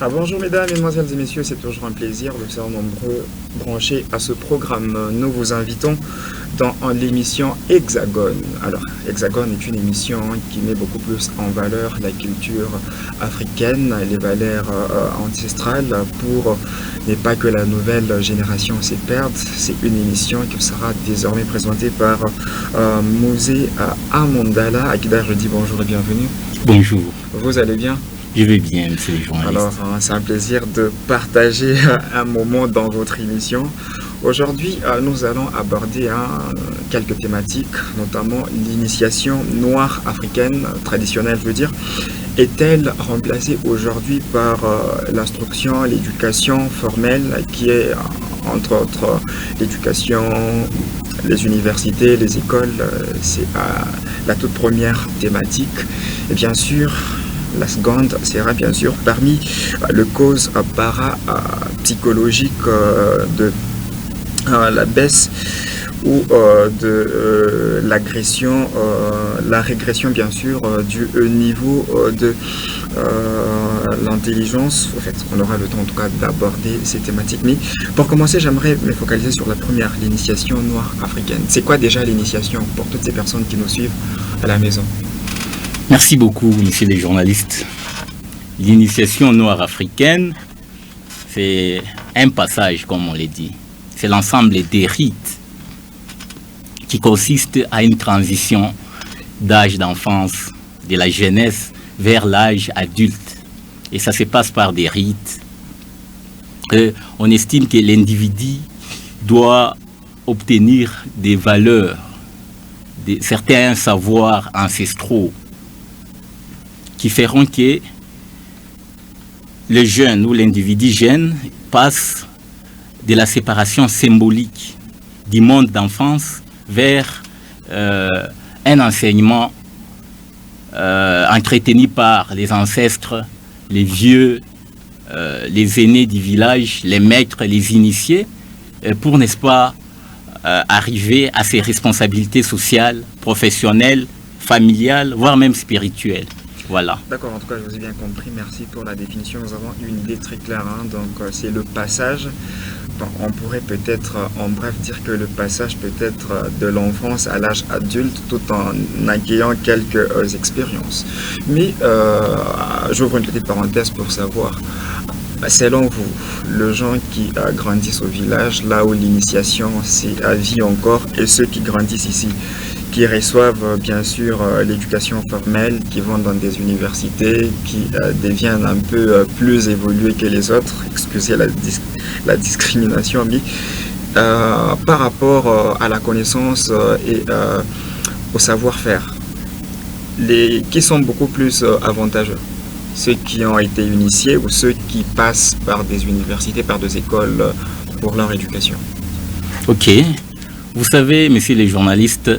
Bonjour mesdames, mesdemoiselles et messieurs, c'est toujours un plaisir de faire nombreux branchés à ce programme. Nous vous invitons dans l'émission Hexagone. Alors, Hexagone est une émission qui met beaucoup plus en valeur la culture africaine, les valeurs ancestrales pour ne pas que la nouvelle génération s'y perde. C'est une émission qui sera désormais présentée par Mouzé Amondala, à qui d'ailleurs je dis bonjour et bienvenue. Bonjour. Vous allez bien? Je vais bien, monsieur le journaliste. Alors, c'est un plaisir de partager un moment dans votre émission. Aujourd'hui, nous allons aborder quelques thématiques, notamment l'initiation noire africaine, traditionnelle, je veux dire. Est-elle remplacée aujourd'hui par l'instruction, l'éducation formelle, qui est, entre autres, l'éducation, les universités, les écoles, c'est la toute première thématique. Et bien sûr, la seconde sera bien sûr parmi les causes parapsychologiques de la baisse ou de l'agression, la régression bien sûr du niveau de l'intelligence. En fait, on aura le temps en tout cas d'aborder ces thématiques. Mais pour commencer, j'aimerais me focaliser sur la première, l'initiation noire africaine. C'est quoi déjà l'initiation pour toutes ces personnes qui nous suivent à la maison? Merci beaucoup, monsieur les journalistes. L'initiation noire africaine, c'est un passage, comme on l'a dit. C'est l'ensemble des rites qui consistent à une transition d'âge d'enfance, de la jeunesse, vers l'âge adulte. Et ça se passe par des rites. On estime que l'individu doit obtenir des valeurs, certains savoirs ancestraux, qui feront que le jeune ou l'individu jeune passe de la séparation symbolique du monde d'enfance vers un enseignement entretenu par les ancêtres, les vieux, les aînés du village, les maîtres, les initiés, pour, n'est-ce pas, arriver à ses responsabilités sociales, professionnelles, familiales, voire même spirituelles. Voilà. D'accord, en tout cas, je vous ai bien compris. Merci pour la définition. Nous avons une idée très claire. Donc, c'est le passage. Bon, on pourrait peut-être, en bref, dire que le passage peut-être de l'enfance à l'âge adulte tout en accueillant quelques expériences. Mais j'ouvre une petite parenthèse pour savoir, selon vous, les gens qui grandissent au village, là où l'initiation c'est à vie encore, et ceux qui grandissent ici, qui reçoivent bien sûr l'éducation formelle, qui vont dans des universités, qui deviennent un peu plus évolués que les autres, excusez la discrimination, mais par rapport à la connaissance et au savoir-faire, qui sont beaucoup plus avantageux? Ceux qui ont été initiés ou ceux qui passent par des universités, par des écoles pour leur éducation? Ok. Vous savez, messieurs les journalistes,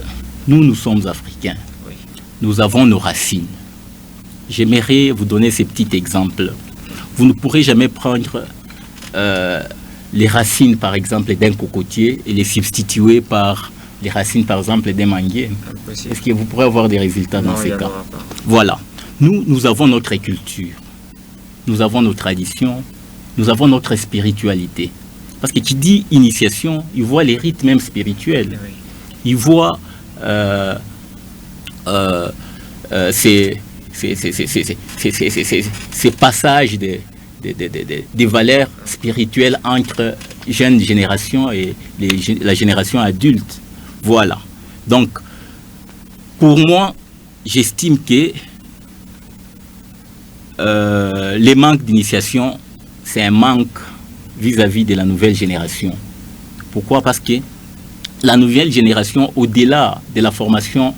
nous sommes africains. Oui. Nous avons nos racines. J'aimerais vous donner ces petits exemples. Vous ne pourrez jamais prendre les racines, par exemple, d'un cocotier et les substituer par les racines, par exemple, d'un manguier. Est-ce que vous pourrez avoir des résultats dans ces cas? Voilà. Nous avons notre culture. Nous avons nos traditions. Nous avons notre spiritualité. Parce que qui dit initiation, il voit les rites même spirituels. Oui. Il voit ces passages des valeurs spirituelles entre jeunes générations et la génération adulte. Voilà. Donc, pour moi, j'estime que les manques d'initiation, c'est un manque vis-à-vis de la nouvelle génération. Pourquoi? Parce que la nouvelle génération, au-delà de la formation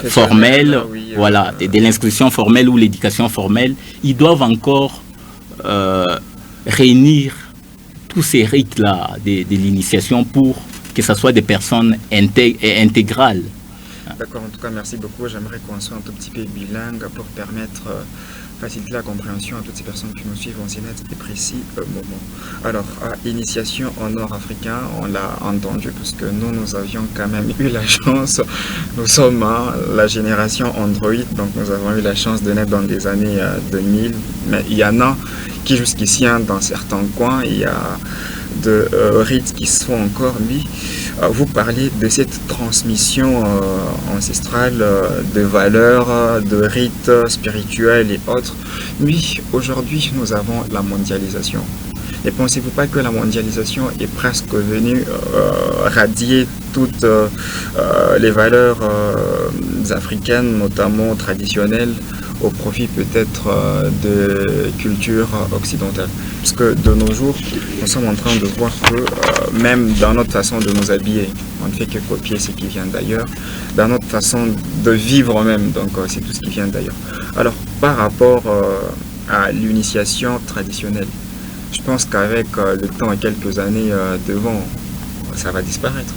formelle, oui, voilà, de l'instruction formelle ou l'éducation formelle, ils doivent encore réunir tous ces rites-là de l'initiation pour que ce soit des personnes intégrales. D'accord, en tout cas, merci beaucoup. J'aimerais qu'on soit un tout petit peu bilingue pour permettre faciliter la compréhension à toutes ces personnes qui nous suivent en ces net et précis moment. Alors, initiation en nord-africain, on l'a entendu parce que nous avions quand même eu la chance, nous sommes la génération Android, donc nous avons eu la chance de naître dans les années 2000, mais il y en a qui jusqu'ici, dans certains coins, il y a de rites qui se font encore, mais vous parlez de cette transmission ancestrale de valeurs, de rites spirituels et autres. Oui, aujourd'hui, nous avons la mondialisation. Et pensez-vous pas que la mondialisation est presque venue radier toutes les valeurs africaines, notamment traditionnelles, au profit peut-être de culture occidentale. Parce que de nos jours, nous sommes en train de voir que même dans notre façon de nous habiller, on ne fait que copier ce qui vient d'ailleurs, dans notre façon de vivre même, donc c'est tout ce qui vient d'ailleurs. Alors par rapport à l'initiation traditionnelle, je pense qu'avec le temps et quelques années devant, ça va disparaître.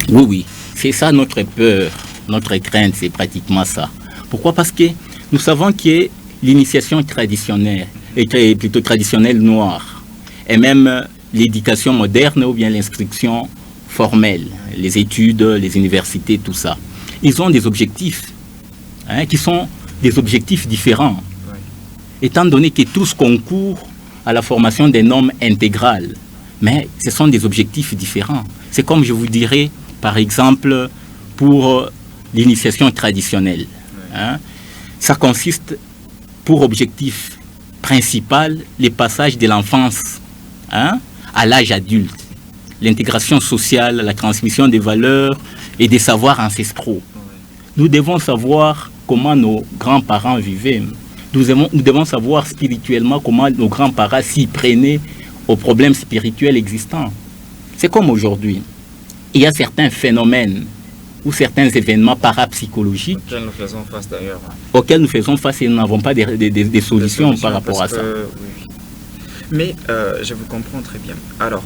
Oui, oui, c'est ça notre peur, notre crainte, c'est pratiquement ça. Pourquoi? Parce que nous savons que l'initiation traditionnelle, et plutôt traditionnelle noire, et même l'éducation moderne ou bien l'instruction formelle, les études, les universités, tout ça, ils ont des objectifs qui sont des objectifs différents, étant donné que tous concourent à la formation d'un homme intégral, mais ce sont des objectifs différents. C'est comme je vous dirais, par exemple, pour l'initiation traditionnelle. Ça consiste pour objectif principal le passage de l'enfance à l'âge adulte, l'intégration sociale, la transmission des valeurs et des savoirs ancestraux. Nous devons savoir comment nos grands-parents vivaient. Nous devons savoir spirituellement comment nos grands-parents s'y prenaient aux problèmes spirituels existants. C'est comme aujourd'hui. Il y a certains phénomènes ou certains événements parapsychologiques auxquels nous faisons face d'ailleurs. Auxquels nous faisons face et nous n'avons pas des solutions par rapport à ça. Oui. Mais je vous comprends très bien. Alors,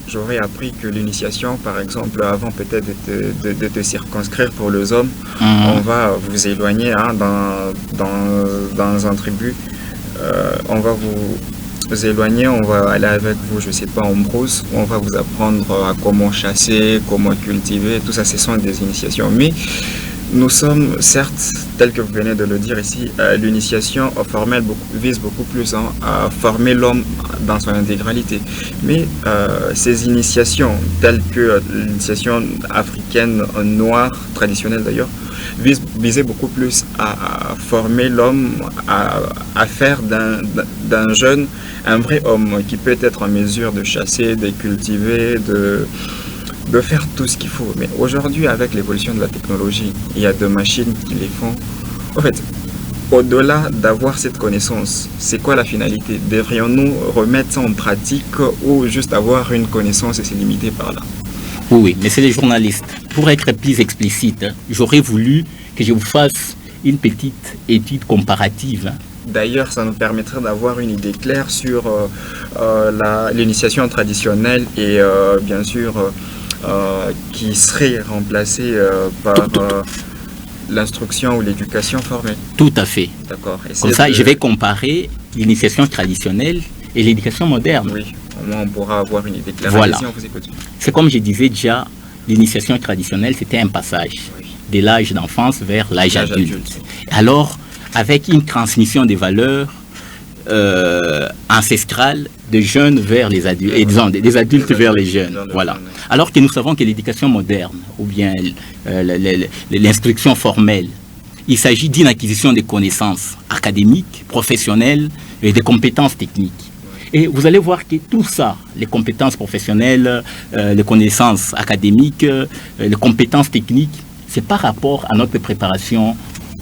j'aurais appris que l'initiation, par exemple, avant peut-être de te circonscrire pour les hommes, on va vous éloigner dans un tribu, on va vous éloigner, on va aller avec vous, je sais pas, en brousse, on va vous apprendre à comment chasser, comment cultiver, tout ça, ce sont des initiations. Mais nous sommes, certes, tel que vous venez de le dire ici, l'initiation formelle vise beaucoup plus à former l'homme dans son intégralité. Mais ces initiations, telles que l'initiation africaine noire, traditionnelle d'ailleurs, visaient beaucoup plus à former l'homme, à faire d'un jeune un vrai homme qui peut être en mesure de chasser, de cultiver, de faire tout ce qu'il faut. Mais aujourd'hui, avec l'évolution de la technologie, il y a des machines qui les font. En fait, au-delà d'avoir cette connaissance, c'est quoi la finalité? Devrions-nous remettre ça en pratique ou juste avoir une connaissance et se limiter par là? Oui, mais c'est les journalistes. Pour être plus explicite, j'aurais voulu que je vous fasse une petite étude comparative. D'ailleurs, ça nous permettrait d'avoir une idée claire sur l'initiation traditionnelle et bien sûr qui serait remplacée par l'instruction ou l'éducation formelle. Tout à fait. D'accord. Comme ça, je vais comparer l'initiation traditionnelle et l'éducation moderne. Oui, au moins on pourra avoir une idée claire. Voilà. Allez-y, on vous écoute. C'est comme je disais déjà, l'initiation traditionnelle, c'était un passage de l'âge d'enfance vers l'âge adulte. Alors, avec une transmission des valeurs ancestrales de jeunes vers les adultes, et disons, des adultes vers les jeunes. Voilà. Alors que nous savons que l'éducation moderne, ou bien l'instruction formelle, il s'agit d'une acquisition des connaissances académiques, professionnelles et des compétences techniques. Et vous allez voir que tout ça, les compétences professionnelles, les connaissances académiques, les compétences techniques, c'est par rapport à notre préparation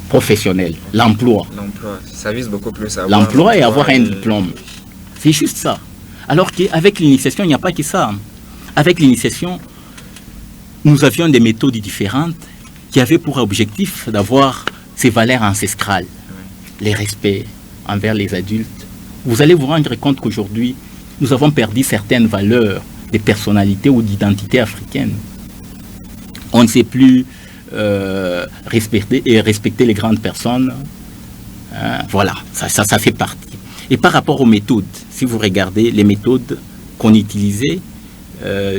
professionnelle, l'emploi. L'emploi, ça vise beaucoup plus à avoir l'emploi et avoir un diplôme. C'est juste ça. Alors qu'avec l'initiation, il n'y a pas que ça. Avec l'initiation, nous avions des méthodes différentes qui avaient pour objectif d'avoir ces valeurs ancestrales, les respects envers les adultes. Vous allez vous rendre compte qu'aujourd'hui, nous avons perdu certaines valeurs de personnalité ou d'identité africaine. On ne sait plus respecter les grandes personnes. Voilà, ça fait partie. Et par rapport aux méthodes, si vous regardez les méthodes qu'on utilisait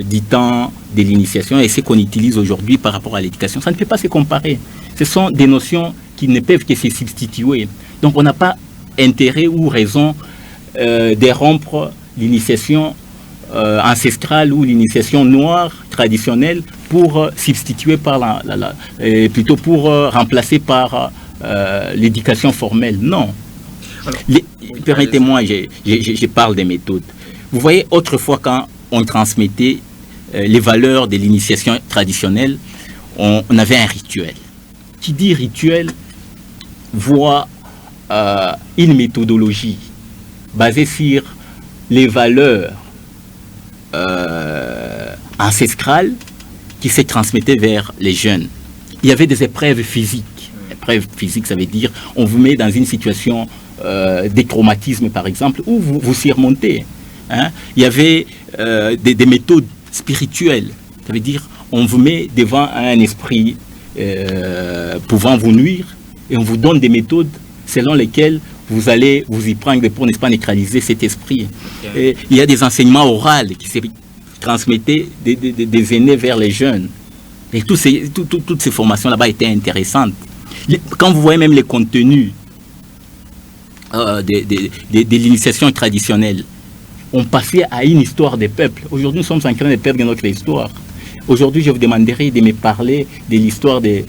du temps de l'initiation et ce qu'on utilise aujourd'hui par rapport à l'éducation, ça ne peut pas se comparer. Ce sont des notions qui ne peuvent que se substituer. Donc on n'a pas intérêt ou raison de rompre l'initiation ancestrale ou l'initiation noire traditionnelle pour substituer par plutôt pour remplacer par l'éducation formelle. Non. Permettez-moi, je parle des méthodes. Vous voyez, autrefois, quand on transmettait les valeurs de l'initiation traditionnelle, on avait un rituel. Qui dit rituel voit une méthodologie basée sur les valeurs ancestrales qui se transmettaient vers les jeunes. Il y avait des épreuves physiques. Épreuves physiques, ça veut dire on vous met dans une situation de traumatisme, par exemple, où vous surmontez. Hein. Il y avait des méthodes spirituelles. Ça veut dire on vous met devant un esprit pouvant vous nuire et on vous donne des méthodes selon lesquelles vous allez vous y prendre pour, n'est-ce pas, neutraliser cet esprit. Okay. Et il y a des enseignements oraux qui se transmettaient des aînés vers les jeunes. Et toutes ces formations là-bas étaient intéressantes. Quand vous voyez même les contenus de l'initiation traditionnelle, on passait à une histoire des peuples. Aujourd'hui, nous sommes en train de perdre notre histoire. Aujourd'hui, je vous demanderai de me parler de l'histoire de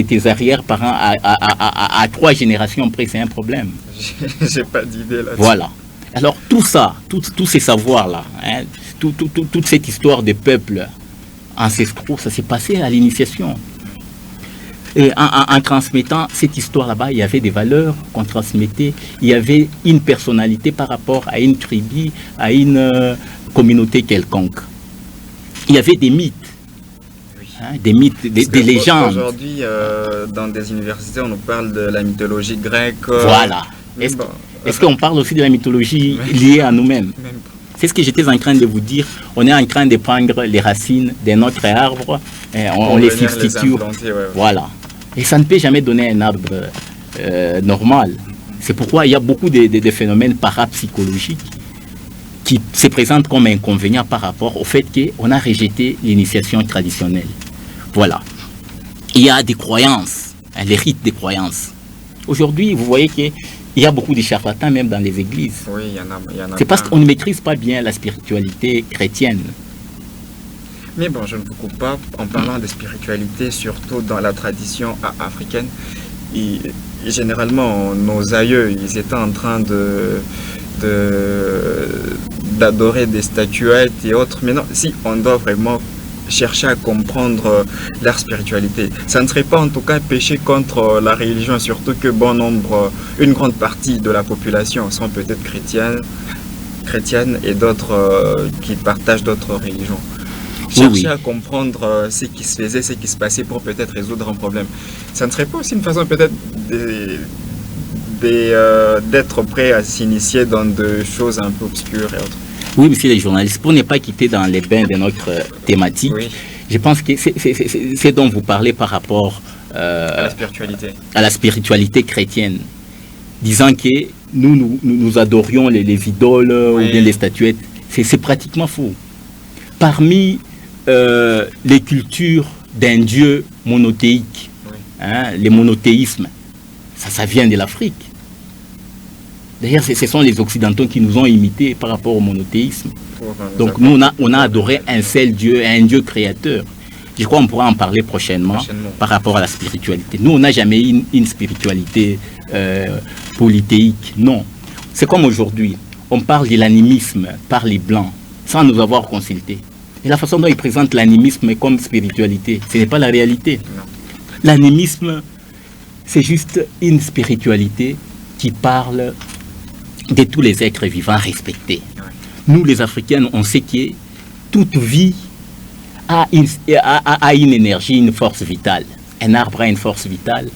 tes arrière-parents à 3 générations près. C'est un problème. J'ai pas d'idée là-dessus. Voilà. Alors, tout ça, tous ces savoirs-là, hein, toute cette histoire des peuples ancestraux, ça s'est passé à l'initiation. Et en transmettant cette histoire là-bas, il y avait des valeurs qu'on transmettait, il y avait une personnalité par rapport à une tribu, à une communauté quelconque. Il y avait des mythes, hein, des mythes, des légendes. Aujourd'hui, dans des universités, on nous parle de la mythologie grecque. Voilà. Est-ce qu'on parle aussi de la mythologie liée à nous-mêmes? C'est ce que j'étais en train de vous dire. On est en train de prendre les racines de notre arbre, et on les substitue. Voilà. Et ça ne peut jamais donner un arbre normal. C'est pourquoi il y a beaucoup de phénomènes parapsychologiques qui se présentent comme inconvénients par rapport au fait qu'on a rejeté l'initiation traditionnelle. Voilà. Il y a des croyances, les rites des croyances. Aujourd'hui, vous voyez qu'il y a beaucoup de charlatans même dans les églises. Oui, il y en a. C'est parce qu'on ne maîtrise pas bien la spiritualité chrétienne. Mais bon, je ne vous coupe pas, en parlant de spiritualité, surtout dans la tradition africaine, généralement, nos aïeux, ils étaient en train d'adorer des statuettes et autres. Mais non, si on doit vraiment chercher à comprendre leur spiritualité, ça ne serait pas en tout cas péché contre la religion, surtout que une grande partie de la population sont peut-être chrétiennes et d'autres qui partagent d'autres religions. Chercher à comprendre ce qui se faisait, ce qui se passait pour peut-être résoudre un problème. Ça ne serait pas aussi une façon peut-être d'être prêt à s'initier dans des choses un peu obscures et autres. Oui, monsieur les journalistes, pour ne pas quitter dans les bains de notre thématique, je pense que c'est dont vous parlez par rapport à la spiritualité chrétienne, disant que nous adorions les idoles ou bien les statuettes. C'est pratiquement faux. Parmi les cultures d'un dieu monothéique, hein, les monothéismes, ça vient de l'Afrique. D'ailleurs, ce sont les Occidentaux qui nous ont imités par rapport au monothéisme. Donc nous, on a adoré un seul Dieu, un Dieu créateur. Je crois qu'on pourra en parler prochainement par rapport à la spiritualité. Nous, on n'a jamais eu une spiritualité polythéique. Non. C'est comme aujourd'hui. On parle de l'animisme par les Blancs, sans nous avoir consultés. Et la façon dont ils présentent l'animisme comme spiritualité, ce n'est pas la réalité. L'animisme, c'est juste une spiritualité qui parle de tous les êtres vivants respectés. Nous, les Africains, on sait que toute vie a une énergie, une force vitale. Un arbre a une force vitale.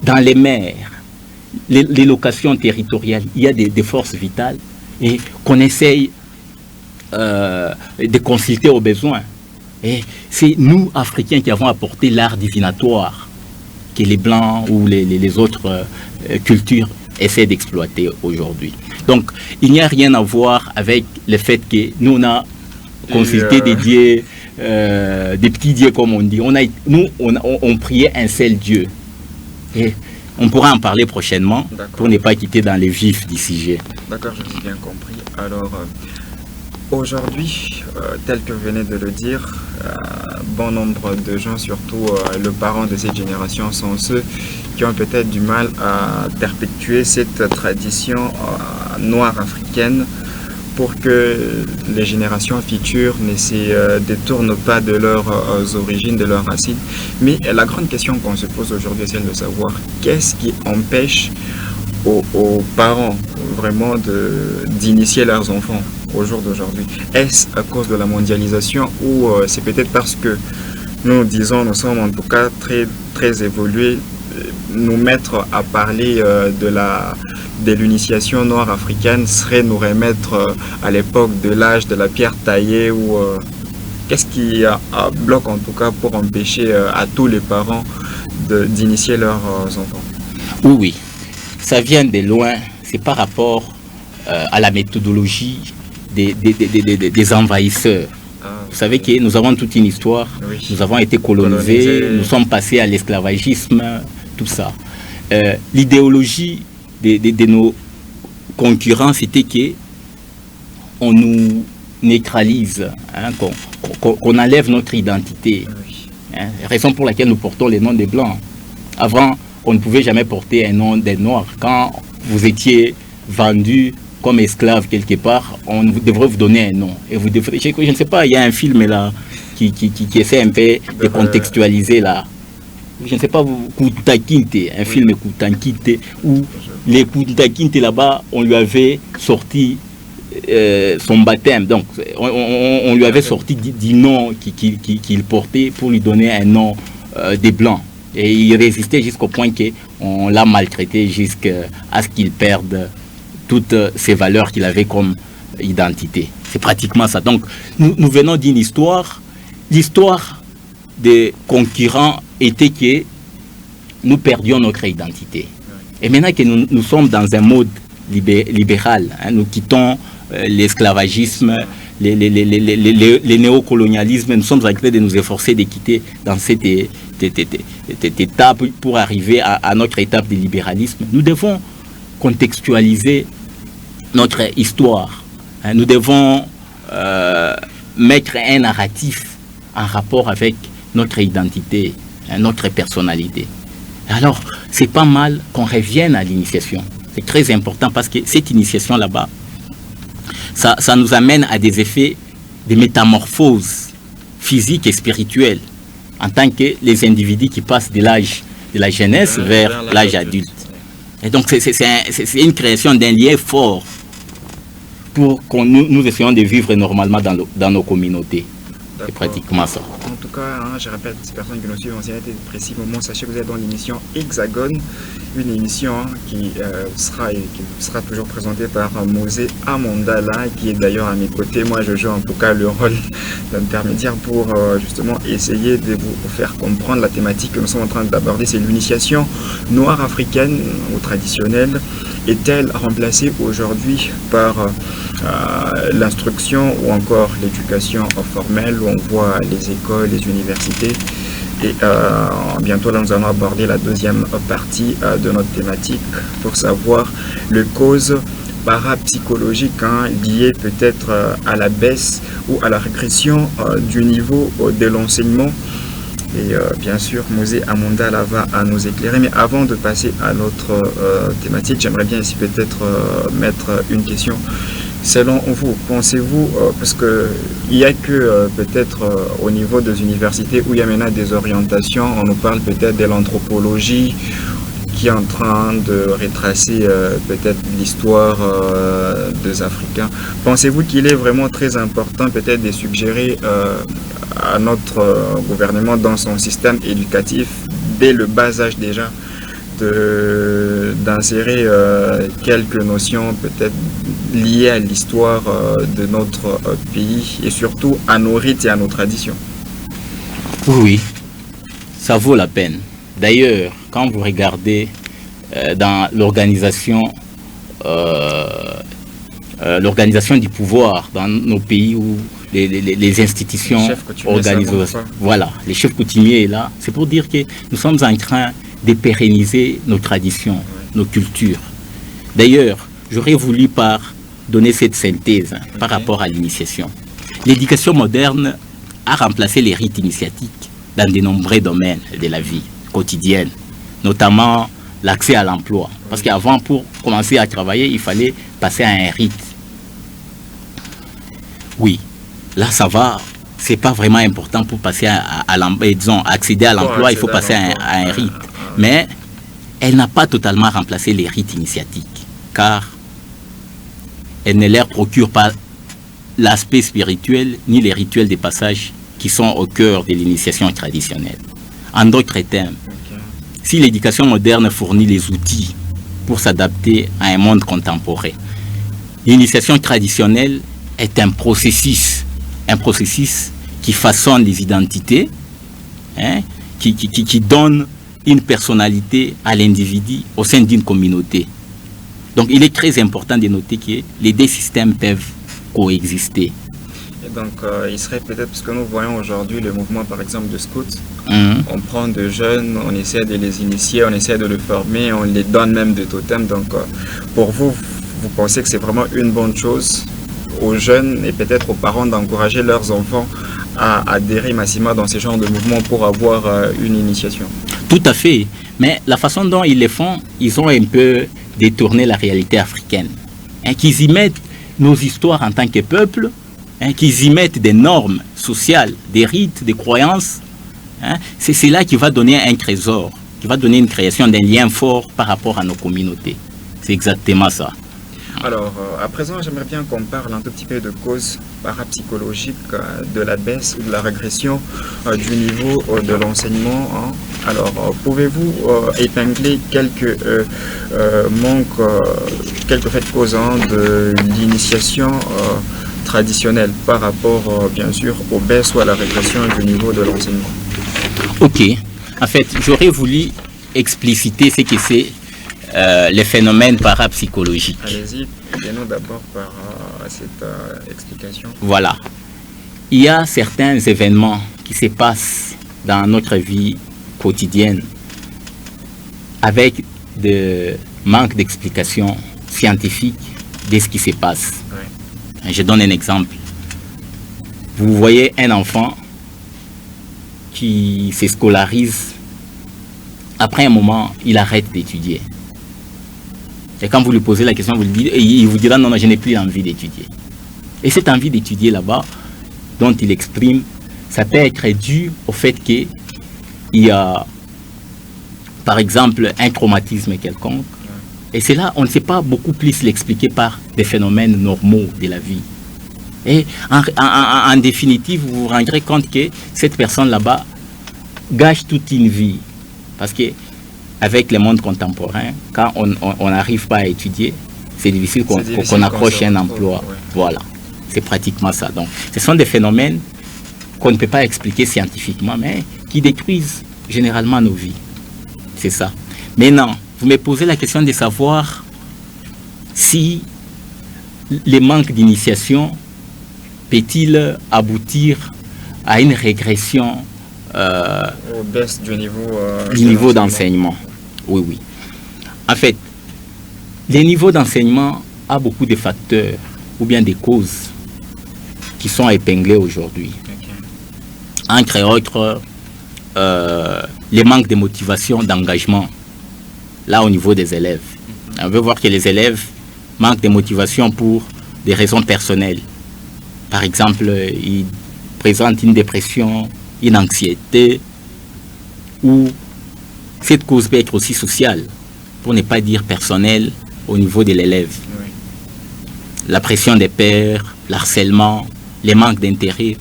Dans les mers, les locations territoriales, il y a des forces vitales et qu'on essaye de consulter aux besoins. Et c'est nous, Africains, qui avons apporté l'art divinatoire que les Blancs ou les autres cultures essaient d'exploiter aujourd'hui. Donc, il n'y a rien à voir avec le fait que nous, on a consulté des dieux, des petits dieux, comme on dit. On priait un seul Dieu. Et on pourra en parler prochainement pour ne pas quitter dans les vifs du sujet. D'accord, je vous ai bien compris. Alors, aujourd'hui, tel que vous venez de le dire, bon nombre de gens, surtout les parents de cette génération, sont ceux qui ont peut-être du mal à perpétuer cette tradition noire africaine pour que les générations futures ne se détournent pas de leurs origines, de leurs racines. Mais la grande question qu'on se pose aujourd'hui, c'est celle de savoir qu'est-ce qui empêche aux parents vraiment d'initier leurs enfants au jour d'aujourd'hui. Est-ce à cause de la mondialisation ou c'est peut-être parce que nous disons, nous sommes en tout cas très évolués, nous mettre à parler de l'initiation noire africaine serait nous remettre à l'époque de l'âge de la pierre taillée ou qu'est-ce qui bloque en tout cas pour empêcher à tous les parents d'initier leurs enfants? Oui, ça vient de loin, c'est par rapport à la méthodologie des envahisseurs. Vous savez que nous avons toute une histoire, oui. Nous avons été colonisés, nous sommes passés à l'esclavagisme, tout ça. L'idéologie de nos concurrents, c'était qu'on nous neutralise, hein, qu'on enlève notre identité. Oui. Hein, raison pour laquelle nous portons les noms des Blancs. Avant, on ne pouvait jamais porter un nom des Noirs. Quand vous étiez vendu comme esclave quelque part, on devrait vous donner un nom. Et vous devrez, je ne sais pas, il y a un film là qui essaie un peu de contextualiser là. Je ne sais pas, Kunta Kinte, un film Kunta Kinte, où les Kunta Kinte là-bas, on lui avait sorti son baptême. Donc, on lui avait sorti du nom qu'il portait pour lui donner un nom des Blancs. Et il résistait jusqu'au point qu'on l'a maltraité jusqu'à ce qu'il perde toutes ces valeurs qu'il avait comme identité. C'est pratiquement ça. Donc, nous venons d'une histoire. L'histoire des concurrents était que nous perdions notre identité. Et maintenant que nous sommes dans un mode libéral, hein, nous quittons l'esclavagisme, les néocolonialismes, nous sommes en train de nous efforcer de quitter dans cette étape pour arriver à notre étape de libéralisme. Nous devons contextualiser notre histoire. Hein, nous devons mettre un narratif en rapport avec notre identité, hein, notre personnalité. Alors, c'est pas mal qu'on revienne à l'initiation. C'est très important parce que cette initiation là-bas, ça nous amène à des effets de métamorphose physique et spirituelle en tant que les individus qui passent de l'âge de la jeunesse vers l'âge adulte. Et donc, c'est une création d'un lien fort pour que nous essayons de vivre normalement dans nos communautés. C'est pratiquement ça. En tout cas, hein, je rappelle à ces personnes qui nous suivent en direct et précisément, sachez que vous êtes dans l'émission Hexagone, une émission qui sera toujours présentée par Mosé Amondala, qui est d'ailleurs à mes côtés. Moi, je joue en tout cas le rôle d'intermédiaire pour justement essayer de vous faire comprendre la thématique que nous sommes en train d'aborder. C'est l'initiation noire africaine ou traditionnelle. Est-elle remplacée aujourd'hui par l'instruction ou encore l'éducation formelle où on voit les écoles, les universités? Et bientôt là nous allons aborder la deuxième partie de notre thématique pour savoir les causes parapsychologiques liées peut-être à la baisse ou à la régression du niveau de l'enseignement. Et bien sûr, Mosé Amondala va nous éclairer. Mais avant de passer à notre thématique, j'aimerais bien ici peut-être mettre une question. Selon vous, pensez-vous, parce qu'il n'y a que peut-être au niveau des universités où il y a maintenant des orientations, on nous parle peut-être de l'anthropologie qui est en train de retracer peut-être l'histoire des Africains. Pensez-vous qu'il est vraiment très important peut-être de suggérer à notre gouvernement dans son système éducatif, dès le bas âge déjà, d'insérer quelques notions peut-être liées à l'histoire de notre pays et surtout à nos rites et à nos traditions? Oui, oui, ça vaut la peine. D'ailleurs, quand vous regardez dans l'organisation du pouvoir dans nos pays où les institutions organisent, voilà, les chefs coutumiers là, c'est pour dire que nous sommes en train de pérenniser nos traditions, nos cultures. D'ailleurs, j'aurais voulu donner cette synthèse par rapport à l'initiation. L'éducation moderne a remplacé les rites initiatiques dans de nombreux domaines de la vie quotidienne, notamment l'accès à l'emploi. Parce qu'avant, pour commencer à travailler, il fallait passer à un rite. Oui, là ça va, c'est pas vraiment important pour passer disons, accéder à l'emploi, il faut passer à un rite. Mais elle n'a pas totalement remplacé les rites initiatiques, car elle ne leur procure pas l'aspect spirituel ni les rituels de passage qui sont au cœur de l'initiation traditionnelle. En d'autres termes, si l'éducation moderne fournit les outils pour s'adapter à un monde contemporain, l'initiation traditionnelle est un processus qui façonne les identités, qui donne une personnalité à l'individu au sein d'une communauté. Donc il est très important de noter que les deux systèmes peuvent coexister. Et donc il serait peut-être, parce que nous voyons aujourd'hui le mouvement par exemple de scouts, on prend de jeunes, on essaie de les initier, on essaie de les former, on les donne même des totems. Donc pour vous, vous pensez que c'est vraiment une bonne chose aux jeunes et peut-être aux parents d'encourager leurs enfants à adhérer massivement dans ce genre de mouvement pour avoir une initiation? Tout à fait. Mais la façon dont ils le font, ils ont un peu détourné la réalité africaine. Qu'ils y mettent nos histoires en tant que peuple, qu'ils y mettent des normes sociales, des rites, des croyances. C'est là qui va donner un trésor, qui va donner une création d'un lien fort par rapport à nos communautés. C'est exactement ça. Alors, à présent, j'aimerais bien qu'on parle un tout petit peu de causes parapsychologiques de la baisse ou de la régression du niveau de l'enseignement. Alors, pouvez-vous épingler quelques manques, quelques faits causes de l'initiation traditionnelle par rapport, bien sûr, aux baisses ou à la régression du niveau de l'enseignement? Ok. En fait, j'aurais voulu expliciter ce que c'est les phénomènes parapsychologiques. Allez-y, aidez-nous d'abord par cette explication. Voilà. Il y a certains événements qui se passent dans notre vie quotidienne avec de manque d'explication scientifique de ce qui se passe. Ouais. Je donne un exemple. Vous voyez un enfant qui se scolarise. Après un moment, il arrête d'étudier. Et quand vous lui posez la question, il vous dira non, je n'ai plus envie d'étudier. Et cette envie d'étudier là-bas, dont il exprime, ça peut être dû au fait qu'il y a, par exemple, un traumatisme quelconque. Et c'est là, on ne sait pas beaucoup plus l'expliquer par des phénomènes normaux de la vie. Et en définitive, vous vous rendrez compte que cette personne là-bas gâche toute une vie. Parce que avec le monde contemporain, quand on n'arrive pas à étudier, c'est difficile qu'on accroche un emploi. Ouais. Voilà, c'est pratiquement ça. Donc, ce sont des phénomènes qu'on ne peut pas expliquer scientifiquement, mais qui détruisent généralement nos vies. C'est ça. Maintenant, vous me posez la question de savoir si le manque d'initiation peut-il aboutir à une régression baisse du niveau d'enseignement. Oui, oui. En fait, le niveau d'enseignement a beaucoup de facteurs ou bien des causes qui sont épinglées aujourd'hui. Entre autres, les manques de motivation, d'engagement, là au niveau des élèves. On veut voir que les élèves manquent de motivation pour des raisons personnelles. Par exemple, ils présentent une dépression, une anxiété, ou cette cause peut être aussi sociale, pour ne pas dire personnelle, au niveau de l'élève. Oui. La pression des pairs, l'harcèlement, les manques d'intérêt,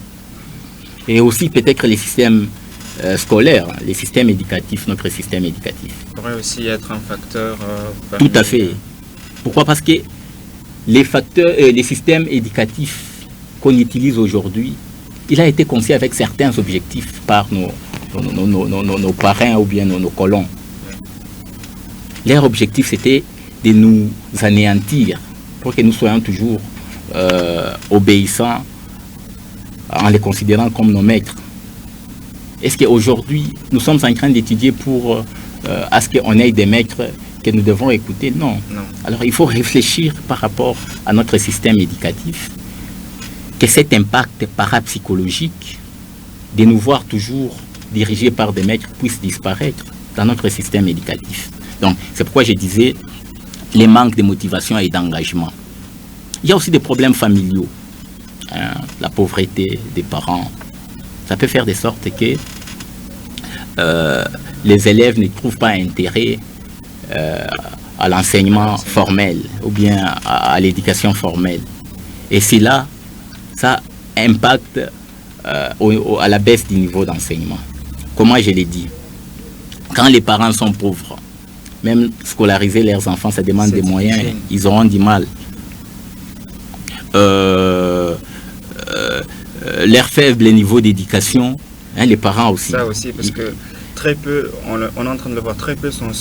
et aussi peut-être les systèmes scolaires, les systèmes éducatifs, notre système éducatif. Ça pourrait aussi être un facteur... Tout à fait. Pourquoi? Parce que les facteurs, les systèmes éducatifs qu'on utilise aujourd'hui il a été conçu avec certains objectifs par nos parrains ou bien nos colons. Leur objectif, c'était de nous anéantir pour que nous soyons toujours obéissants en les considérant comme nos maîtres. Est-ce qu'aujourd'hui, nous sommes en train d'étudier pour à ce qu'on ait des maîtres que nous devons écouter? Non. Alors, il faut réfléchir par rapport à notre système éducatif, que cet impact parapsychologique de nous voir toujours dirigés par des maîtres puisse disparaître dans notre système éducatif. Donc, c'est pourquoi je disais les manques de motivation et d'engagement. Il y a aussi des problèmes familiaux. La pauvreté des parents. Ça peut faire de sorte que les élèves ne trouvent pas intérêt à l'enseignement formel ou bien à l'éducation formelle. Et cela, ça impacte à la baisse du niveau d'enseignement. Comment je l'ai dit, quand les parents sont pauvres, même scolariser leurs enfants, ça demande des moyens, ils auront du mal. Leur faible niveau d'éducation, les parents aussi. Ça aussi, parce que très peu, on est en train de le voir, très peu sont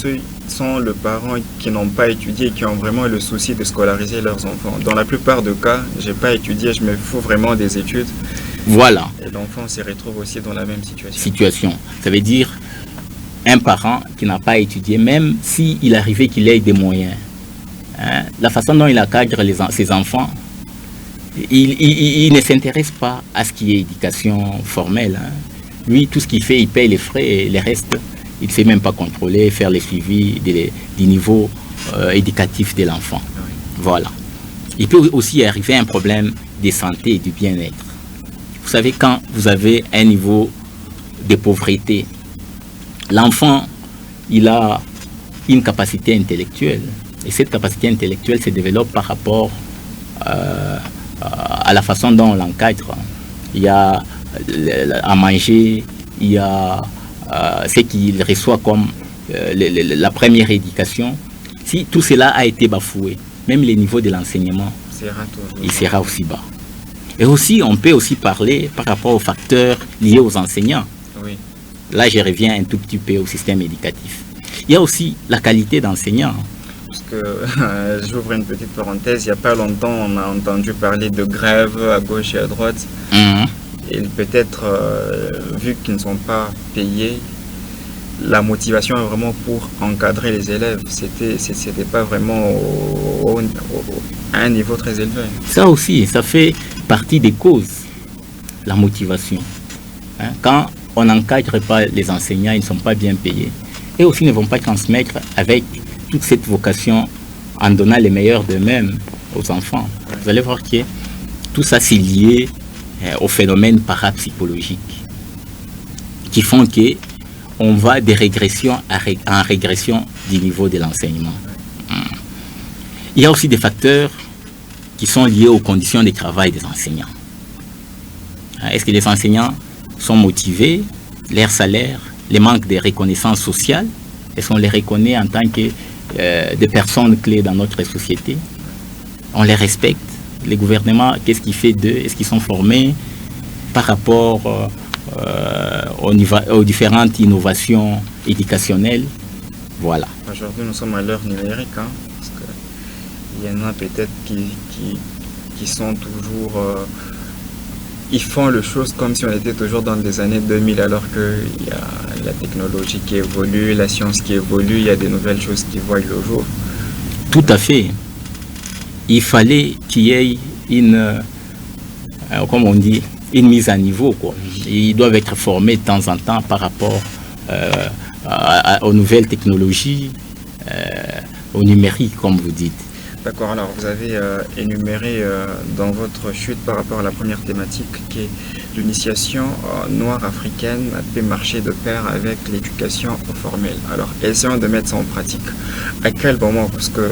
les parents qui n'ont pas étudié et qui ont vraiment le souci de scolariser leurs enfants. Dans la plupart des cas, j'ai pas étudié, je me fous vraiment des études. Voilà. Et l'enfant se retrouve aussi dans la même situation. Ça veut dire un parent qui n'a pas étudié, même s'il arrivait qu'il ait des moyens, la façon dont il encadre ses enfants, il ne s'intéresse pas à ce qui est éducation formelle. Lui, tout ce qu'il fait, il paye les frais et le reste, il ne sait même pas contrôler, faire le suivi du niveau éducatif de l'enfant. Oui. Voilà. Il peut aussi arriver un problème de santé et du bien-être. Vous savez, quand vous avez un niveau de pauvreté, l'enfant, il a une capacité intellectuelle. Et cette capacité intellectuelle se développe par rapport à la façon dont on l'encadre. Il y a à manger, il y a ce qu'il reçoit comme la première éducation. Si tout cela a été bafoué, même les niveaux de l'enseignement, il sera aussi bas. Et aussi, on peut aussi parler par rapport aux facteurs liés aux enseignants. Oui. Là, je reviens un tout petit peu au système éducatif. Il y a aussi la qualité d'enseignant. Parce que, j'ouvre une petite parenthèse, il n'y a pas longtemps, on a entendu parler de grève à gauche et à droite. Et peut-être, vu qu'ils ne sont pas payés, la motivation est vraiment pour encadrer les élèves. C'était pas vraiment à un niveau très élevé. Ça aussi, ça fait partie des causes, la motivation. Quand on n'encadre pas les enseignants, ils ne sont pas bien payés. Et aussi ne vont pas transmettre avec toute cette vocation en donnant les meilleurs d'eux-mêmes aux enfants. Vous allez voir que tout ça c'est lié aux phénomènes parapsychologiques qui font que on va de régression en régression du niveau de l'enseignement. Il y a aussi des facteurs qui sont liés aux conditions de travail des enseignants. Est-ce que les enseignants sont motivés, leur salaire, les manques de reconnaissance sociale, est-ce qu'on les reconnaît en tant que des personnes clés dans notre société? On les respecte? Les gouvernements, qu'est-ce qu'il fait d'eux? Est-ce qu'ils sont formés par rapport aux différentes innovations éducationnelles? Voilà. Aujourd'hui, nous sommes à l'heure numérique, parce qu'il y en a peut-être qui sont toujours... ils font les choses comme si on était toujours dans les années 2000, alors qu'il y a la technologie qui évolue, la science qui évolue, il y a des nouvelles choses qui voient le jour. Tout à fait. Il fallait qu'il y ait comme on dit, une mise à niveau, quoi. Ils doivent être formés de temps en temps par rapport aux nouvelles technologies, au numérique, comme vous dites. D'accord, alors vous avez énuméré dans votre chute par rapport à la première thématique qui est l'initiation noire africaine peut marcher de pair avec l'éducation formelle. Alors essayons de mettre ça en pratique. À quel moment? Parce que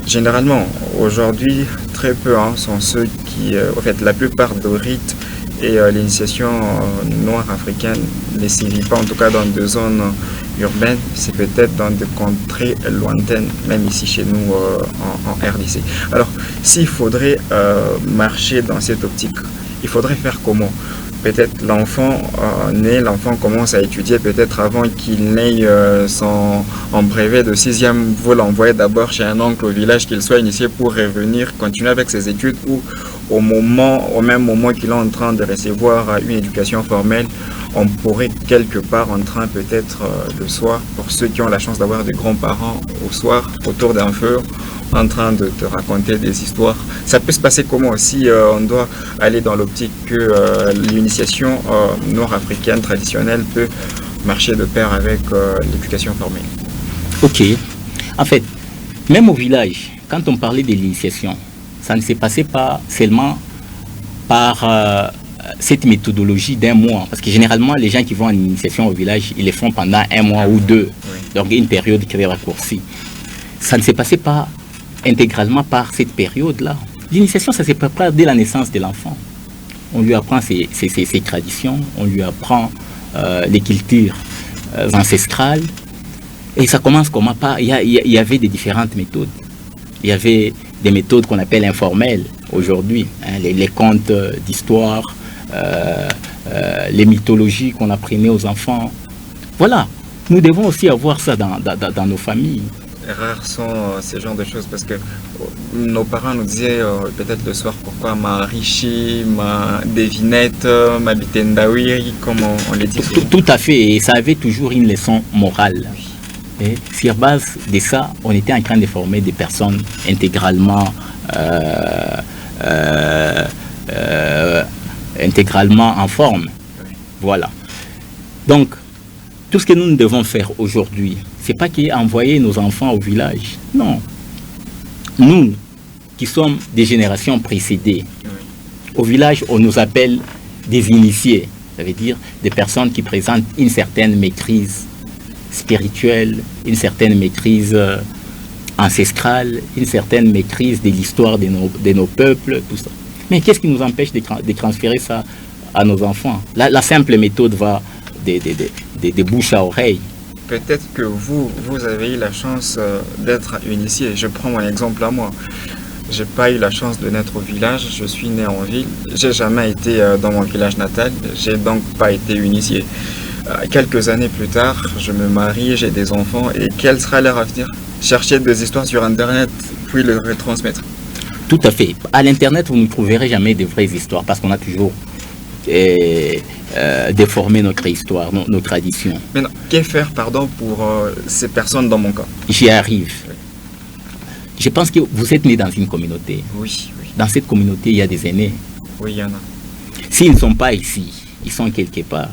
généralement, aujourd'hui, très peu sont ceux qui, en fait, la plupart des rites et l'initiation noire africaine ne se vit pas, en tout cas dans des zones urbaines, c'est peut-être dans des contrées lointaines, même ici chez nous en RDC. Alors, s'il faudrait marcher dans cette optique, il faudrait faire comment? peut-être l'enfant naît, l'enfant commence à étudier peut-être avant qu'il n'ait en brevet de 6e, vous l'envoyez d'abord chez un oncle au village qu'il soit initié pour revenir, continuer avec ses études ou au même moment qu'il est en train de recevoir une éducation formelle, on pourrait quelque part en train peut-être le soir, pour ceux qui ont la chance d'avoir des grands-parents au soir, autour d'un feu, en train de te raconter des histoires. Ça peut se passer comment si on doit aller dans l'optique que l'initiation nord-africaine traditionnelle peut marcher de pair avec l'éducation formelle. Ok. En fait, même au village, quand on parlait de l'initiation, ça ne s'est passé pas seulement par cette méthodologie d'un mois. Parce que généralement, les gens qui vont en initiation au village, ils les font pendant un mois ou deux. Oui. Donc une période qui est raccourcie. Ça ne s'est passé pas intégralement par cette période-là. L'initiation, ça se prépare dès la naissance de l'enfant. On lui apprend ses traditions, on lui apprend les cultures ancestrales. Et ça commence comment? Il y avait des différentes méthodes. Il y avait des méthodes qu'on appelle informelles aujourd'hui, hein, les contes d'histoire, les mythologies qu'on apprenait aux enfants. Voilà, nous devons aussi avoir ça dans nos familles. Rares sont ces genres de choses parce que nos parents nous disaient peut-être le soir pourquoi ma richi, ma devinette, ma bitendawiri, comme on les dit. Tout à fait, et ça avait toujours une leçon morale. Et sur base de ça, on était en train de former des personnes intégralement en forme. Voilà. Donc, tout ce que nous devons faire aujourd'hui, c'est pas qu'envoyer nos enfants au village. Non. Nous, qui sommes des générations précédées, au village, on nous appelle des initiés. Ça veut dire des personnes qui présentent une certaine maîtrise spirituelle, une certaine maîtrise ancestrale, une certaine maîtrise de l'histoire de nos peuples, tout ça. Mais qu'est-ce qui nous empêche de transférer ça à nos enfants? La simple méthode va de bouche à oreille. Peut-être que vous avez eu la chance d'être initié. Je prends mon exemple à moi. J'ai pas eu la chance de naître au village, je suis né en ville. J'ai jamais été dans mon village natal, j'ai donc pas été initié. Quelques années plus tard, je me marie, j'ai des enfants, et quel sera leur avenir? Chercher des histoires sur Internet, puis les retransmettre. Tout à fait. À l'Internet, vous ne trouverez jamais de vraies histoires, parce qu'on a toujours déformé notre histoire, nos traditions. Maintenant, que faire, pour ces personnes dans mon cas? J'y arrive. Oui. Je pense que vous êtes né dans une communauté. Oui, oui. Dans cette communauté, il y a des aînés. Oui, il y en a. S'ils ne sont pas ici, ils sont quelque part.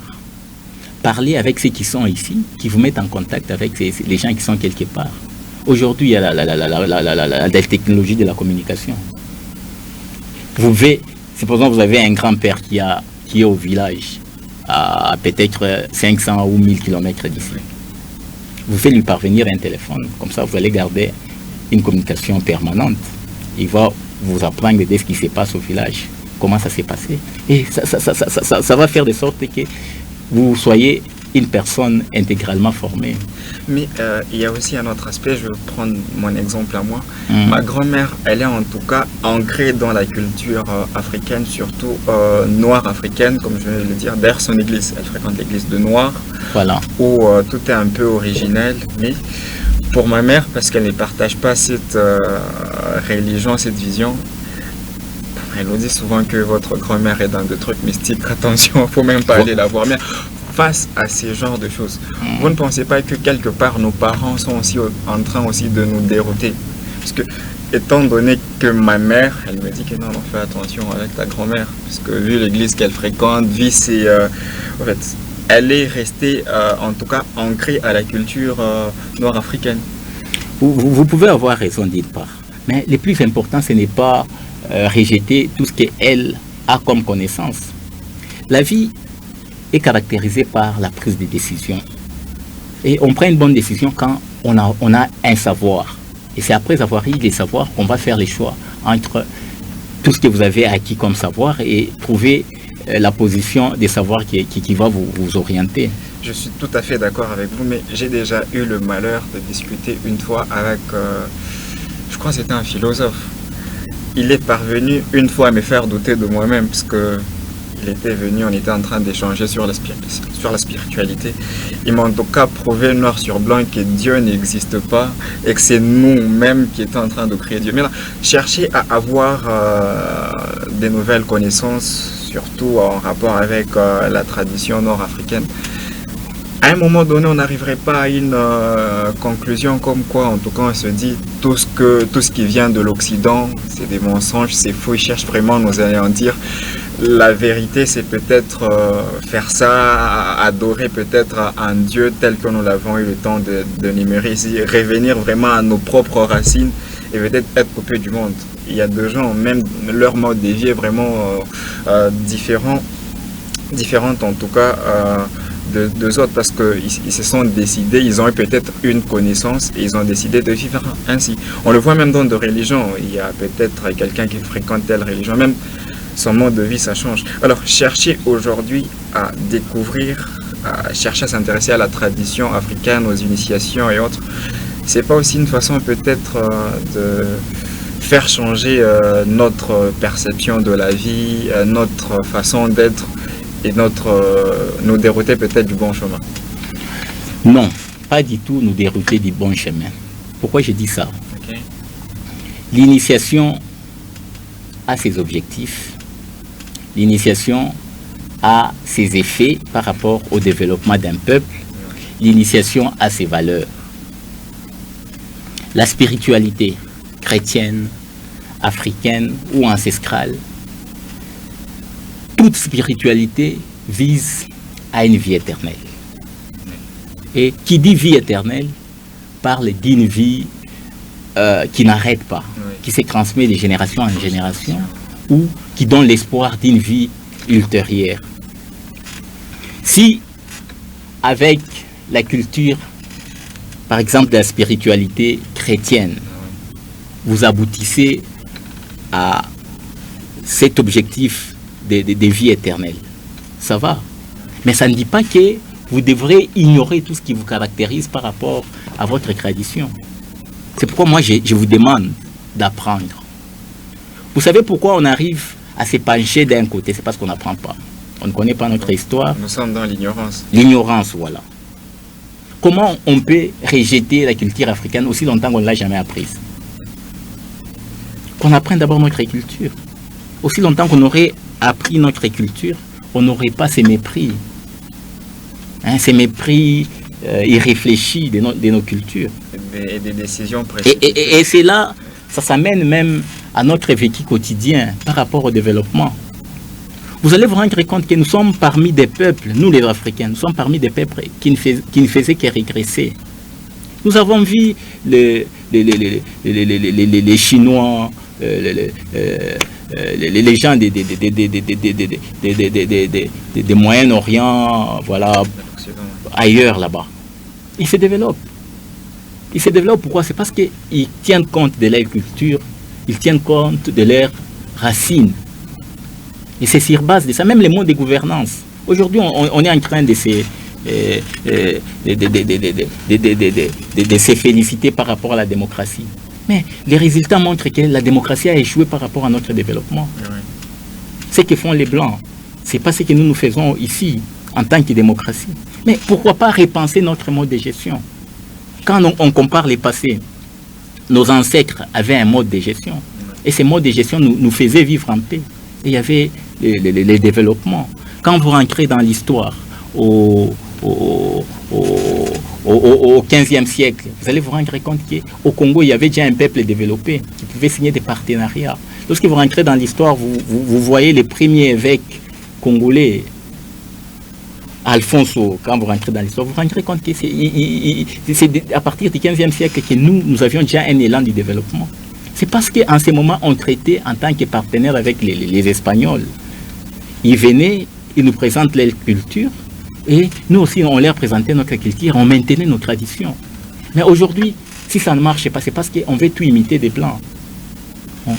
Parlez avec ceux qui sont ici, qui vous mettent en contact avec les gens qui sont quelque part. Aujourd'hui, il y a la technologie de la communication. C'est pour exemple, vous avez un grand-père qui est au village, à peut-être 500 ou 1000 km d'ici. Vous faites lui parvenir un téléphone, comme ça vous allez garder une communication permanente. Il va vous apprendre de ce qui se passe au village, comment ça s'est passé. Et ça va faire de sorte que vous soyez une personne intégralement formée. Mais il y a aussi un autre aspect, je vais prendre mon exemple à moi. Ma grand-mère, elle est en tout cas ancrée dans la culture africaine, surtout noire africaine, comme je vais le dire, derrière son église. Elle fréquente l'église de Noir, voilà, où tout est un peu originel. Mais pour ma mère, parce qu'elle ne partage pas cette religion, cette vision, elle nous dit souvent que votre grand-mère est dans des trucs mystiques. Attention, il ne faut même pas aller la voir. Mais face à ces genres de choses, vous ne pensez pas que quelque part nos parents sont aussi en train aussi de nous dérouter? Parce que, étant donné que ma mère, elle me dit que non, fais attention avec ta grand-mère, parce que vu l'église qu'elle fréquente, vu ses... en fait, elle est restée, en tout cas, ancrée à la culture nord-africaine. Vous pouvez avoir raison d'une part, mais le plus important, ce n'est pas rejeter tout ce qu'elle a comme connaissance. La vie est caractérisée par la prise de décision. Et on prend une bonne décision quand on a un savoir. Et c'est après avoir eu des savoirs qu'on va faire les choix entre tout ce que vous avez acquis comme savoir et trouver la position des savoirs qui va vous orienter. Je suis tout à fait d'accord avec vous, mais j'ai déjà eu le malheur de discuter une fois avec, je crois que c'était un philosophe. Il est parvenu une fois à me faire douter de moi-même, parce que il était venu, on était en train d'échanger sur la spiritualité. Il m'a en tout cas prouvé noir sur blanc que Dieu n'existe pas et que c'est nous-mêmes qui étions en train de créer Dieu. Mais là, chercher à avoir des nouvelles connaissances, surtout en rapport avec la tradition nord-africaine. À un moment donné, on n'arriverait pas à une conclusion comme quoi, en tout cas, on se dit tout ce qui vient de l'Occident, c'est des mensonges, c'est faux. Ils cherchent vraiment à nous anéantir. La vérité, c'est peut-être faire ça, adorer peut-être un Dieu tel que nous l'avons eu le temps de numérer ici, revenir vraiment à nos propres racines et peut-être être coupé du monde. Il y a des gens, même leur mode de vie est vraiment différente en tout cas deux autres, parce qu'ils se sont décidés, ils ont eu peut-être une connaissance et ils ont décidé de vivre ainsi. On le voit même dans des religions, il y a peut-être quelqu'un qui fréquente telle religion, même son mode de vie ça change. Alors chercher aujourd'hui à découvrir, à chercher à s'intéresser à la tradition africaine, aux initiations et autres, c'est pas aussi une façon peut-être de faire changer notre perception de la vie, notre façon d'être et nous dérouter peut-être du bon chemin? Non, pas du tout nous dérouter du bon chemin. Pourquoi je dis ça? Okay. L'initiation a ses objectifs, l'initiation a ses effets par rapport au développement d'un peuple, l'initiation a ses valeurs. La spiritualité chrétienne, africaine ou ancestrale, toute spiritualité vise à une vie éternelle. Et qui dit vie éternelle parle d'une vie qui n'arrête pas, qui se transmet de génération en génération, ou qui donne l'espoir d'une vie ultérieure. Si, avec la culture, par exemple de la spiritualité chrétienne, vous aboutissez à cet objectif de vie éternelle, ça va. Mais ça ne dit pas que vous devrez ignorer tout ce qui vous caractérise par rapport à votre tradition. C'est pourquoi moi je vous demande d'apprendre. Vous savez pourquoi on arrive à se pencher d'un côté? C'est parce qu'on n'apprend pas. On ne connaît pas notre histoire. Nous sommes dans l'ignorance. L'ignorance, voilà. Comment on peut rejeter la culture africaine aussi longtemps qu'on ne l'a jamais apprise? Qu'on apprenne d'abord notre culture. Aussi longtemps qu'on aurait appris notre culture, on n'aurait pas ces mépris. Ces mépris irréfléchis de nos cultures. Et des décisions précises. Et c'est là, ça s'amène même à notre vécu quotidien par rapport au développement. Vous allez vous rendre compte que nous sommes parmi des peuples, nous les Africains, nous sommes parmi des peuples qui ne faisaient que régresser. Nous avons vu les Chinois, les gens des Moyen-Orient, voilà, ailleurs là-bas. Ils se développent. Ils se développent pourquoi? C'est parce qu'ils tiennent compte de leur culture, ils tiennent compte de leurs racines. Et c'est sur base de ça, même les mots de gouvernance. Aujourd'hui, on est en train de se féliciter par rapport à la démocratie. Mais les résultats montrent que la démocratie a échoué par rapport à notre développement. Oui. Ce que font les Blancs, ce n'est pas ce que nous faisons ici en tant que démocratie. Mais pourquoi pas repenser notre mode de gestion? Quand on compare les passés, nos ancêtres avaient un mode de gestion. Et ce mode de gestion nous faisait vivre en paix. Et il y avait les développements. Quand vous rentrez dans l'histoire, au 15e siècle, vous allez vous rendre compte qu'au Congo, il y avait déjà un peuple développé qui pouvait signer des partenariats. Lorsque vous rentrez dans l'histoire, vous voyez les premiers évêques congolais, Alfonso, quand vous rentrez dans l'histoire, vous vous rendrez compte que c'est à partir du 15e siècle que nous avions déjà un élan du développement. C'est parce qu'en ce moment, on traitait en tant que partenaire avec les Espagnols. Ils venaient, ils nous présentent leur culture, et nous aussi, on leur présentait notre culture, on maintenait nos traditions. Mais aujourd'hui, si ça ne marche pas, c'est parce qu'on veut tout imiter des Blancs.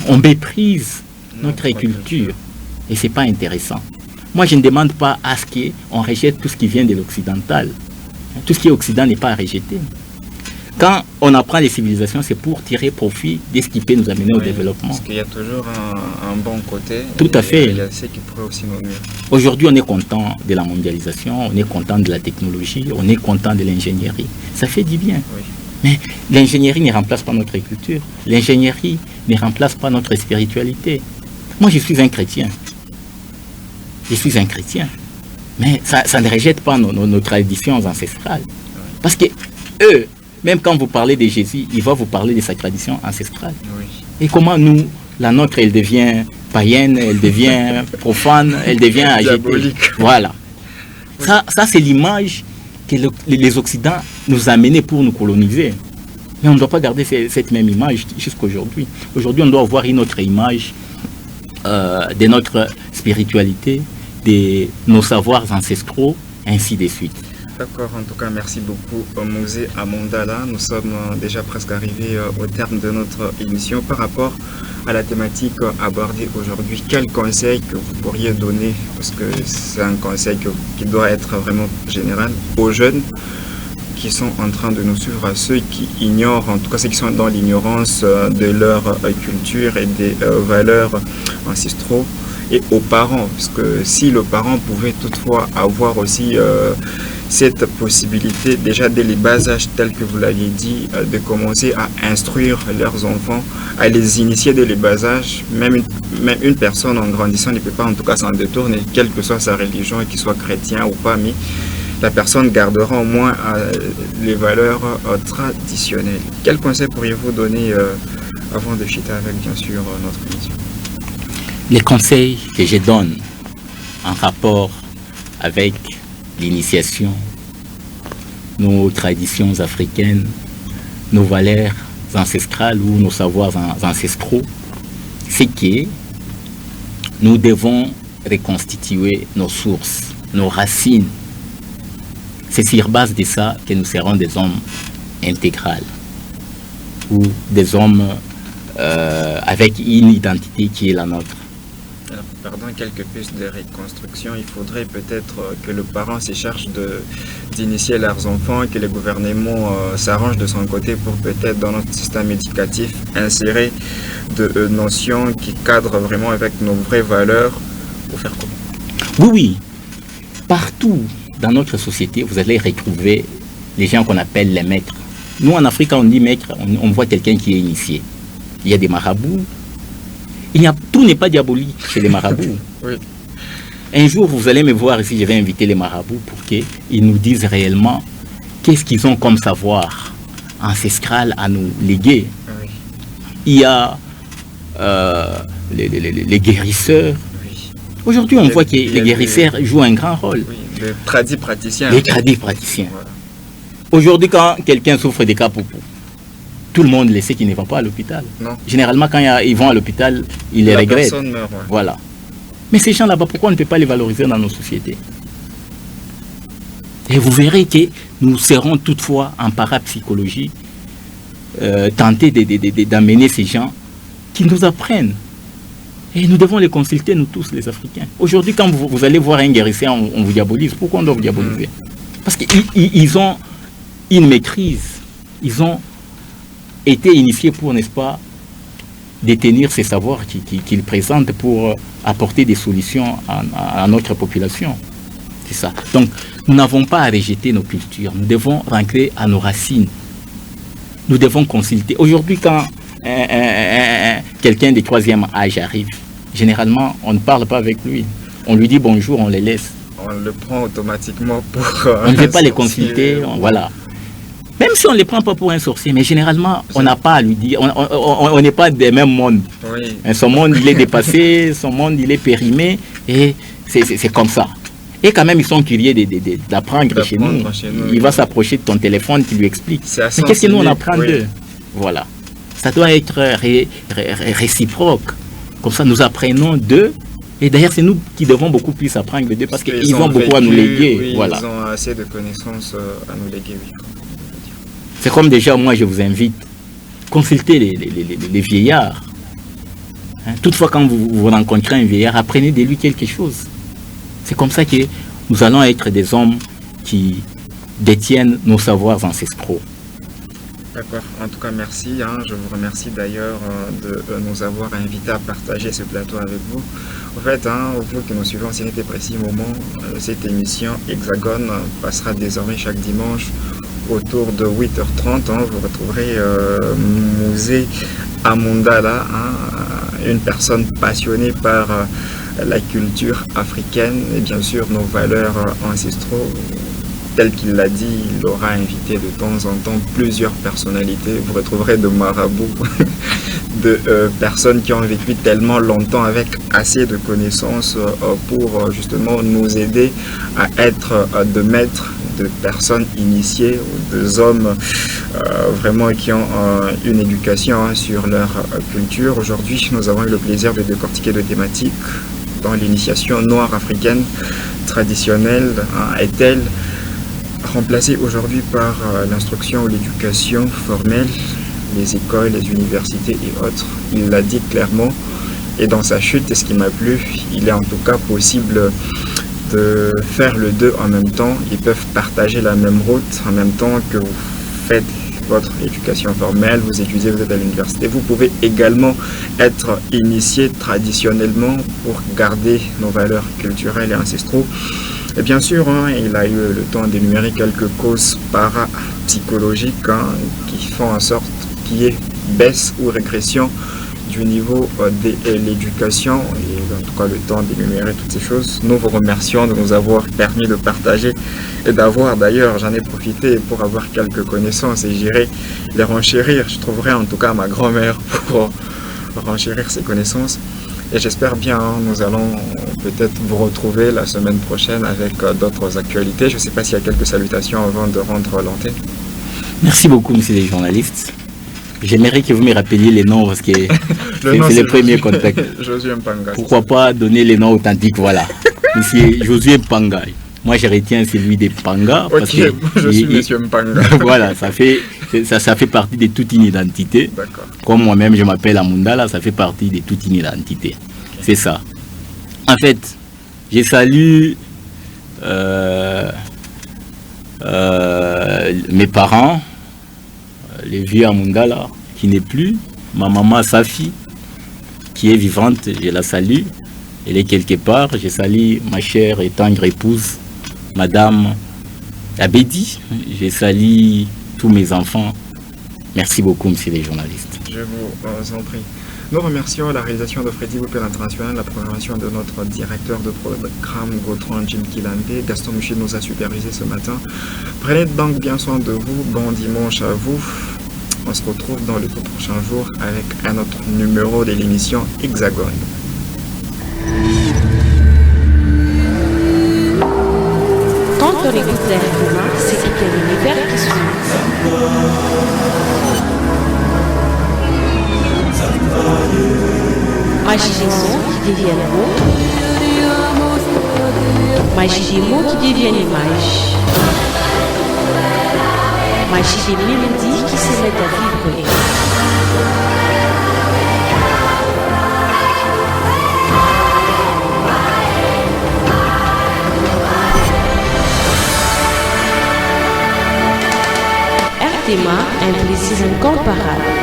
On méprise notre culture, et ce n'est pas intéressant. Moi, je ne demande pas à ce qu'on rejette tout ce qui vient de l'occidental. Tout ce qui est occident n'est pas à rejeter. Quand on apprend les civilisations, c'est pour tirer profit de ce qui peut nous amener au développement. Parce qu'il y a toujours un bon côté. Tout à fait. Il y a ce qui pourrait aussi nous nuire. Aujourd'hui, on est content de la mondialisation, on est content de la technologie, on est content de l'ingénierie. Ça fait du bien. Oui. Mais l'ingénierie ne remplace pas notre culture. L'ingénierie ne remplace pas notre spiritualité. Moi, je suis un chrétien. Je suis un chrétien. Mais ça ne rejette pas nos traditions ancestrales. Parce que eux, même quand vous parlez de Jésus, il va vous parler de sa tradition ancestrale. Oui. Et comment nous, la nôtre, elle devient païenne, elle devient profane, elle devient agitée. Diabolique. Voilà. Oui. Ça c'est l'image que les Occidents nous ont amenés pour nous coloniser. Mais on ne doit pas garder cette même image jusqu'à aujourd'hui. Aujourd'hui, on doit avoir une autre image de notre spiritualité, de nos savoirs ancestraux, ainsi de suite. D'accord, en tout cas, merci beaucoup, Mosé Amondala. Nous sommes déjà presque arrivés au terme de notre émission. Par rapport à la thématique abordée aujourd'hui, quel conseil que vous pourriez donner, parce que c'est un conseil qui doit être vraiment général, aux jeunes qui sont en train de nous suivre, à ceux qui ignorent, en tout cas ceux qui sont dans l'ignorance de leur culture et des valeurs ancestraux, et aux parents, parce que si le parent pouvait toutefois avoir aussi cette possibilité, déjà dès les bas âges, tel que vous l'aviez dit, de commencer à instruire leurs enfants, à les initier dès les bas âges, même une personne en grandissant ne peut pas en tout cas s'en détourner, quelle que soit sa religion, qu'il soit chrétien ou pas, mais la personne gardera au moins les valeurs traditionnelles. Quel conseil pourriez-vous donner avant de chuter avec bien sûr notre émission? Les conseils que je donne en rapport avec l'initiation, nos traditions africaines, nos valeurs ancestrales ou nos savoirs ancestraux, c'est que nous devons reconstituer nos sources, nos racines. C'est sur base de ça que nous serons des hommes intégrales ou des hommes avec une identité qui est la nôtre. Alors, pardon, quelques pistes de reconstruction. Il faudrait peut-être que le parent se charge d'initier leurs enfants, que le gouvernement s'arrange de son côté pour peut-être dans notre système éducatif insérer de notions qui cadrent vraiment avec nos vraies valeurs pour faire comment? Oui. Partout dans notre société, vous allez retrouver les gens qu'on appelle les maîtres. Nous, en Afrique, quand on dit maître, on voit quelqu'un qui est initié. Il y a des marabouts. Tout n'est pas diabolique chez les marabouts. Oui. Un jour, vous allez me voir ici, je vais inviter les marabouts pour qu'ils nous disent réellement qu'est-ce qu'ils ont comme savoir ancestral à nous léguer. Oui. Il y a les guérisseurs. Oui. Aujourd'hui, on voit que les guérisseurs jouent un grand rôle. Oui, les tradis praticiens. Les tradis praticiens. Voilà. Aujourd'hui, quand quelqu'un souffre des capopos, tout le monde le sait qu'ils ne vont pas à l'hôpital. Non. Généralement, quand ils vont à l'hôpital, ils les regrettent. Personne meurt, ouais. Voilà. Mais ces gens là-bas, pourquoi on ne peut pas les valoriser dans nos sociétés? Et vous verrez que nous serons toutefois en parapsychologie tenter d'amener ces gens qui nous apprennent. Et nous devons les consulter, nous tous, les Africains. Aujourd'hui, quand vous allez voir un guérisseur, on vous diabolise. Pourquoi on doit vous diaboliser? Parce qu'ils ont une maîtrise. Ils ont été initiés pour, n'est-ce pas, détenir ces savoirs qu'ils présentent pour apporter des solutions à notre population. C'est ça. Donc, nous n'avons pas à rejeter nos cultures. Nous devons rentrer à nos racines. Nous devons consulter. Aujourd'hui, quand quelqu'un de troisième âge arrive, généralement, on ne parle pas avec lui. On lui dit bonjour, on les laisse. On le prend automatiquement pour... on ne veut pas les consulter, voilà. Même si on ne les prend pas pour un sorcier, mais généralement, on n'a pas à lui dire, on n'est pas des mêmes mondes. Oui. Son monde, il est dépassé, son monde, il est périmé, et c'est comme ça. Et quand même, ils sont curieux d'apprendre chez nous. Il va s'approcher de ton téléphone, tu lui expliques. Mais qu'est-ce que nous, on apprend d'eux? Voilà. Ça doit être réciproque. Comme ça, nous apprenons d'eux. Et d'ailleurs, c'est nous qui devons beaucoup plus apprendre d'eux parce qu'ils ont beaucoup à nous léguer. Oui, voilà. Ils ont assez de connaissances à nous léguer, oui. C'est comme déjà, moi, je vous invite, consultez les vieillards. Hein? Toutefois, quand vous rencontrez un vieillard, apprenez de lui quelque chose. C'est comme ça que nous allons être des hommes qui détiennent nos savoirs ancestraux. D'accord. En tout cas, merci. Je vous remercie d'ailleurs de nous avoir invités à partager ce plateau avec vous. En fait, vous qui nous suivez en ces précis moments, cette émission Hexagone passera désormais chaque dimanche autour de 8h30. Vous retrouverez Mouzé Amundala, une personne passionnée par la culture africaine et bien sûr nos valeurs ancestraux. Tel qu'il l'a dit, il aura invité de temps en temps plusieurs personnalités. Vous retrouverez de marabouts, de personnes qui ont vécu tellement longtemps avec assez de connaissances pour justement nous aider à être de maîtres, de personnes initiées, de hommes vraiment qui ont une éducation sur leur culture. Aujourd'hui, nous avons eu le plaisir de décortiquer deux thématiques dans l'initiation noire africaine traditionnelle. Est-elle remplacée aujourd'hui par l'instruction ou l'éducation formelle, les écoles, les universités et autres? Il l'a dit clairement, et dans sa chute, et ce qui m'a plu, il est en tout cas possible de faire le deux en même temps. Ils peuvent partager la même route en même temps que vous faites votre éducation formelle, vous étudiez, vous êtes à l'université. Vous pouvez également être initié traditionnellement pour garder nos valeurs culturelles et ancestraux. Et bien sûr, il a eu le temps d'énumérer quelques causes parapsychologiques qui font en sorte qu'il y ait baisse ou régression du niveau de l'éducation, et en tout cas le temps d'énumérer toutes ces choses. Nous vous remercions de nous avoir permis de partager et d'avoir, d'ailleurs, j'en ai profité pour avoir quelques connaissances et j'irai les renchérir. Je trouverai en tout cas ma grand-mère pour renchérir ses connaissances. Et j'espère bien, nous allons peut-être vous retrouver la semaine prochaine avec d'autres actualités. Je ne sais pas s'il y a quelques salutations avant de rendre l'antenne. Merci beaucoup, monsieur les journalistes. J'aimerais que vous me rappeliez les noms parce que c'est le premier contact. Josué Mpanga. Pourquoi pas donner les noms authentiques, voilà. Monsieur Josué Mpanga. Moi, je retiens celui des Panga. Parce que je suis monsieur Mpanga. Voilà, ça fait partie de toute une identité. D'accord. Comme moi-même, je m'appelle Amundala, ça fait partie de toute une identité. Okay. C'est ça. En fait, je salue mes parents, les vieux Amundala, qui n'est plus, ma maman Safi, qui est vivante, je la salue, elle est quelque part. Je salue ma chère et tendre épouse, Madame Abedi, je salue tous mes enfants. Merci beaucoup, monsieur les journalistes. Je vous en prie. Nous remercions la réalisation de Freddy Boupel International, la programmation de notre directeur de programme Gautran Jim Kilande. Gaston Michel nous a supervisé ce matin. Prenez donc bien soin de vous. Bon dimanche à vous. On se retrouve dans le tout prochain jour avec un autre numéro de l'émission Hexagone. Quand on écoute l'air humain, c'est qu'il y a l'univers qui s'ouvre. Magie des sons qui deviennent mots. Magie des mots qui deviennent images. Magie des mélodies qui se mettent à vibrer. RTMA, un plaisir incomparable.